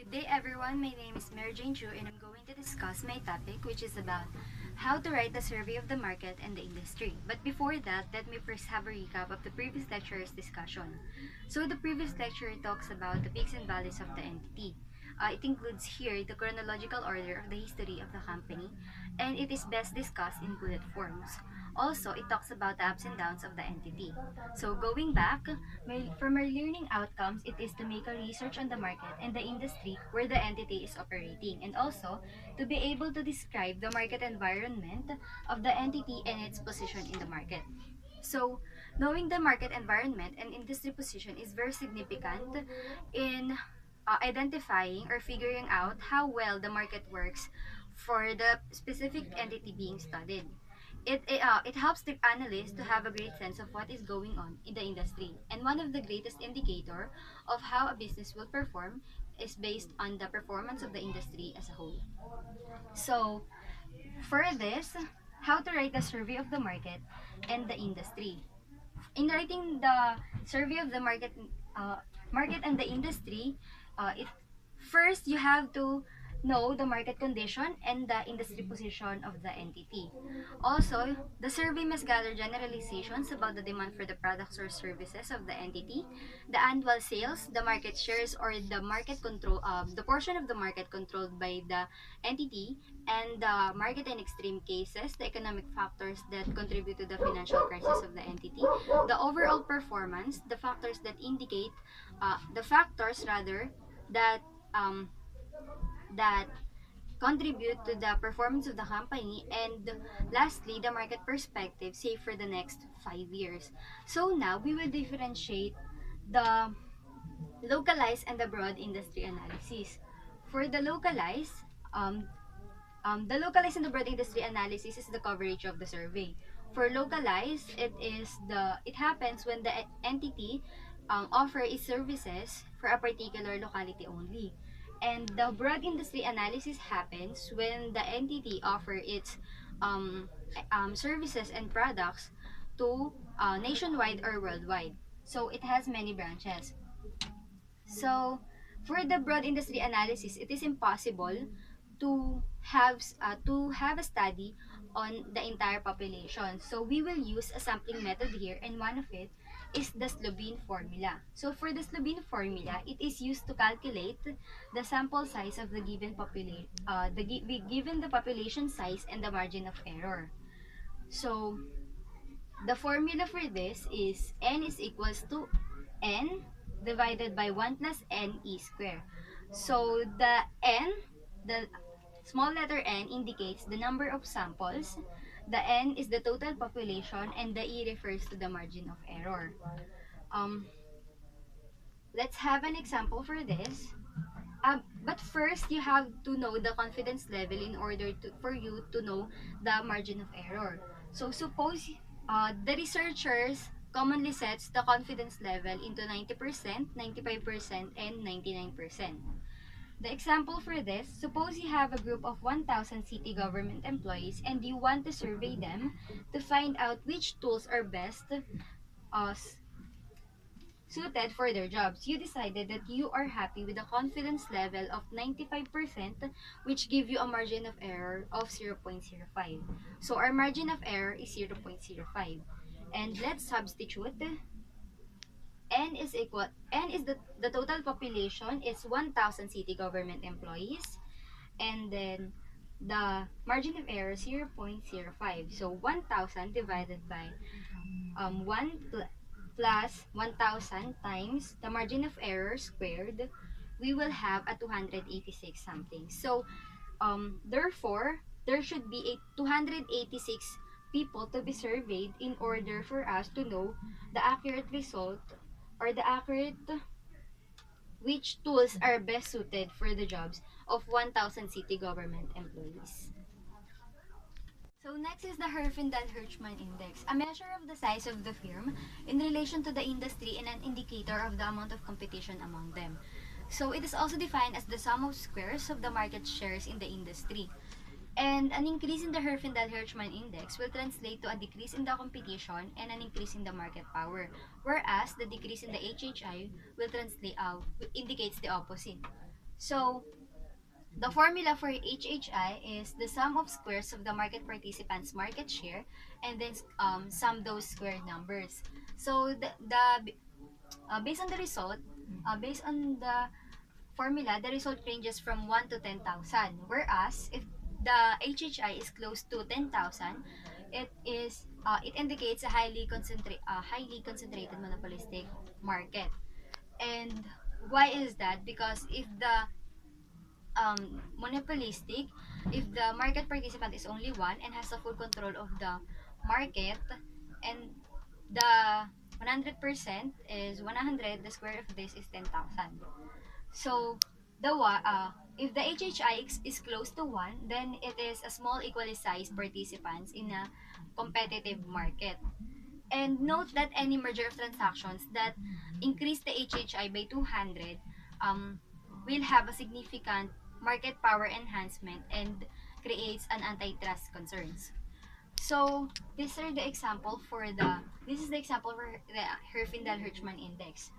Good day everyone, my name is Mary Jane Chu and I'm going to discuss my topic which is about how to write a survey of the market and the industry. But before that, let me first have a recap of the previous lecture's discussion. So the previous lecture talks about the peaks and valleys of the entity. It includes here the chronological order of the history of the company, and it is best discussed in bullet forms. Also, it talks about the ups and downs of the entity. So going back, for my learning outcomes, it is to make a research on the market and the industry where the entity is operating, and also to be able to describe the market environment of the entity and its position in the market. So, knowing the market environment and industry position is very significant in identifying or figuring out how well the market works for the specific entity being studied. It helps the analyst to have a great sense of what is going on in the industry. And one of the greatest indicator of how a business will perform is based on the performance of the industry as a whole. So, for this, how to write a survey of the market and the industry. In writing the survey of the market and the industry, it first you have to know the market condition and the industry position of the entity. Also, the survey must gather generalizations about the demand for the products or services of the entity, the annual sales, the market shares, or the market control, the portion of the market controlled by the entity, and the market in extreme cases, the economic factors that contribute to the financial crisis of the entity, the overall performance, the factors that indicate, the factors rather that um, that contribute to the performance of the company, and lastly, the market perspective, say for the next 5 years. So now we will differentiate the localized and the broad industry analysis. For the localized and the broad industry analysis is the coverage of the survey. For localized, it happens when the entity offer its services for a particular locality only. And the broad industry analysis happens when the entity offer its um, services and products to nationwide or worldwide. So it has many branches. So, for the broad industry analysis, it is impossible to have a study on the entire population. So, we will use a sampling method here, and one of it is the Slovene formula. So, for the Slovene formula, it is used to calculate the sample size of the given population, given the population size and the margin of error. So, the formula for this is n is equals to n divided by 1 plus n e square. So the n, the small letter n indicates the number of samples, the n is the total population, and the e refers to the margin of error. Um, let's have an example for this. But first, you have to know the confidence level in order for you to know the margin of error. So suppose the researchers commonly sets the confidence level into 90%, 95%, and 99%. The example for this, suppose you have a group of 1,000 city government employees and you want to survey them to find out which tools are best uh, suited for their jobs. You decided that you are happy with a confidence level of 95%, which give you a margin of error of 0.05. So our margin of error is 0.05. And let's substitute. N is the total population is 1,000 city government employees, and then the margin of error is 0.05. So 1,000 divided by 1 plus 1,000 times the margin of error squared, we will have a 286 something. So, therefore, there should be a 286 people to be surveyed in order for us to know the accurate result, or the accurate which tools are best suited for the jobs of 1,000 city government employees. So next is the Herfindahl-Hirschman Index, a measure of the size of the firm in relation to the industry and an indicator of the amount of competition among them. So it is also defined as the sum of squares of the market shares in the industry. And an increase in the Herfindahl-Hirschman Index will translate to a decrease in the competition and an increase in the market power, whereas the decrease in the HHI will indicates the opposite. So, the formula for HHI is the sum of squares of the market participants' market share and then sum those squared numbers. So, based on the result, based on the formula, the result ranges from 1 to 10,000. Whereas, if the HHI is close to 10,000, it indicates a highly concentrated monopolistic market. And why is that? Because if the monopolistic, if the market participant is only one and has a full control of the market, and the 100% is 100, the square of this is 10,000. So, if the HHI is close to 1, then it is a small equally sized participants in a competitive market. And note that any merger of transactions that increase the HHI by 200 um, will have a significant market power enhancement and creates an antitrust concerns. So, this is the example for the Herfindahl-Hirschman Index.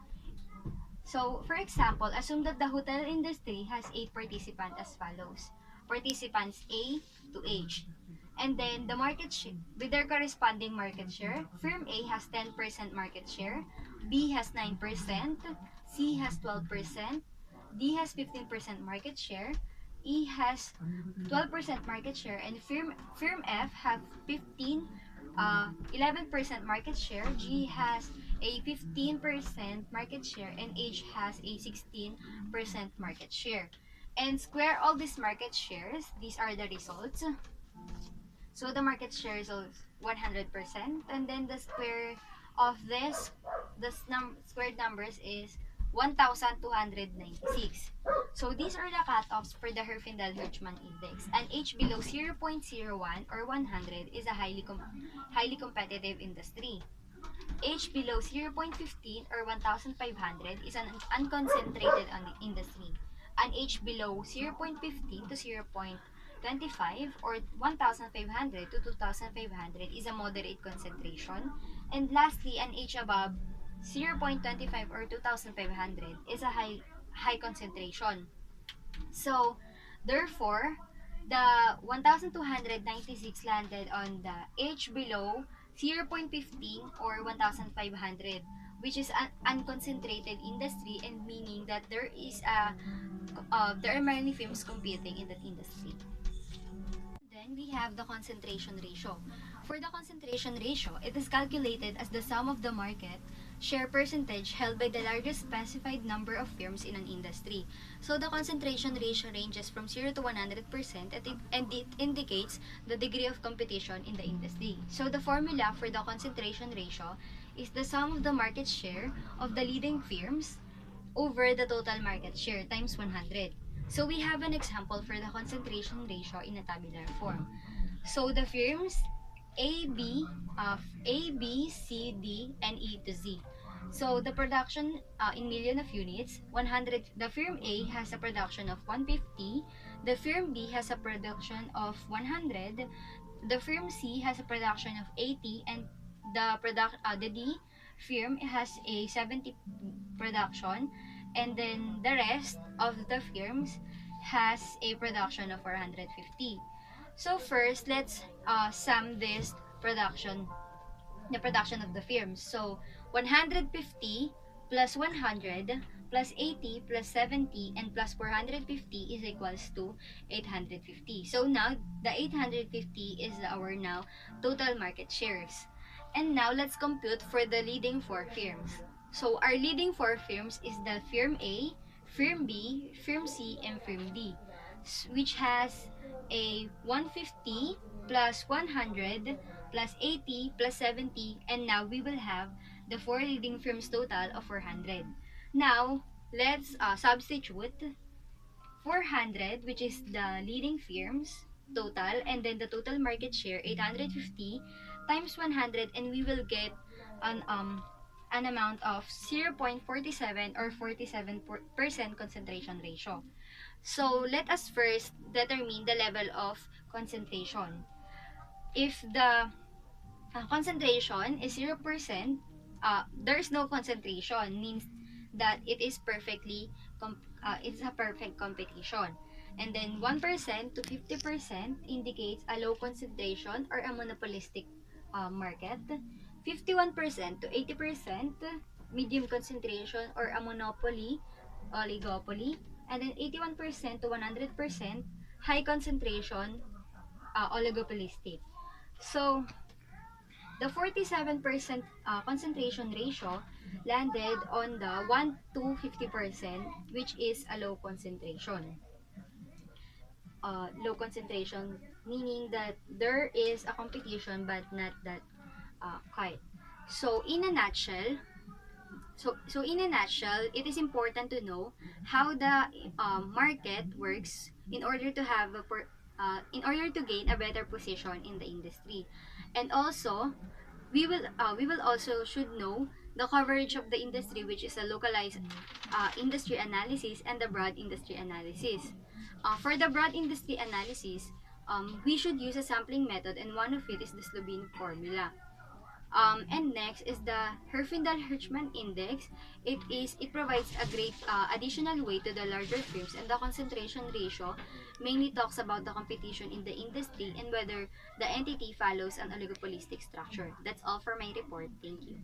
So, for example, assume that the hotel industry has 8 participants as follows. Participants A to H. And then the market share, with their corresponding market share, firm A has 10% market share, B has 9%, C has 12%, D has 15% market share, E has 12% market share, and firm F have 11% market share, G has a 15% market share, and H has a 16% market share. And square all these market shares, these are the results. So the market share is 100%, and then the square of this, squared numbers is 1,296. So these are the cutoffs for the Herfindahl-Hirschman Index. An H below 0.01 or 100 is a highly competitive industry. H below 0.15 or 1,500 is an unconcentrated industry. An H below 0.15 to 0.25 or 1,500 to 2,500 is a moderate concentration. And lastly, an H above 0.25 or 2,500 is a high concentration. So, therefore, the 1,296 landed on the H below 0.15 or 1,500, which is an unconcentrated industry, and meaning that there are many firms competing in that industry. Then we have the concentration ratio. For the concentration ratio, it is calculated as the sum of the market share percentage held by the largest specified number of firms in an industry. So the concentration ratio ranges from 0 to 100% and it indicates the degree of competition in the industry. So the formula for the concentration ratio is the sum of the market share of the leading firms over the total market share times 100. So we have an example for the concentration ratio in a tabular form. So the firms A, B, A, B, C, D, and E to Z. So the production in million of units, 100. The firm A has a production of 150. The firm B has a production of 100. The firm C has a production of 80, and the D firm has a 70 production, and then the rest of the firms has a production of 450. So first, let's sum this production, the production of the firms. So 150 plus 100 plus 80 plus 70 and plus 450 is equals to 850. So now the 850 is our now total market shares. And now let's compute for the leading four firms. So our leading four firms is the firm A, firm B, firm C, and firm D, which has a 150 plus 100 plus 80 plus 70, and now we will have the four leading firms total of 400. Now, let's substitute 400, which is the leading firms total, and then the total market share 850 times 100, and we will get an amount of 0.47 or 47% concentration ratio. So let us first determine the level of concentration. If the concentration is 0%, there is no concentration, means that it is perfectly it's a perfect competition. And then 1% to 50% indicates a low concentration or a monopolistic market. 51% to 80% medium concentration or a monopoly, oligopoly. And then 81% to 100% high concentration, oligopolistic. So, the 47% concentration ratio landed on the 1 to 50%, which is a low concentration. Low concentration meaning that there is a competition but not that quite. So in a nutshell, it is important to know how the market works in order to have in order to gain a better position in the industry. And also, we will also should know the coverage of the industry, which is a localized industry analysis and the broad industry analysis. For the broad industry analysis, we should use a sampling method, and one of it is the Slovene formula. And next is the Herfindahl-Hirschman Index. It provides a great additional weight to the larger firms, and the concentration ratio mainly talks about the competition in the industry and whether the entity follows an oligopolistic structure. That's all for my report. Thank you.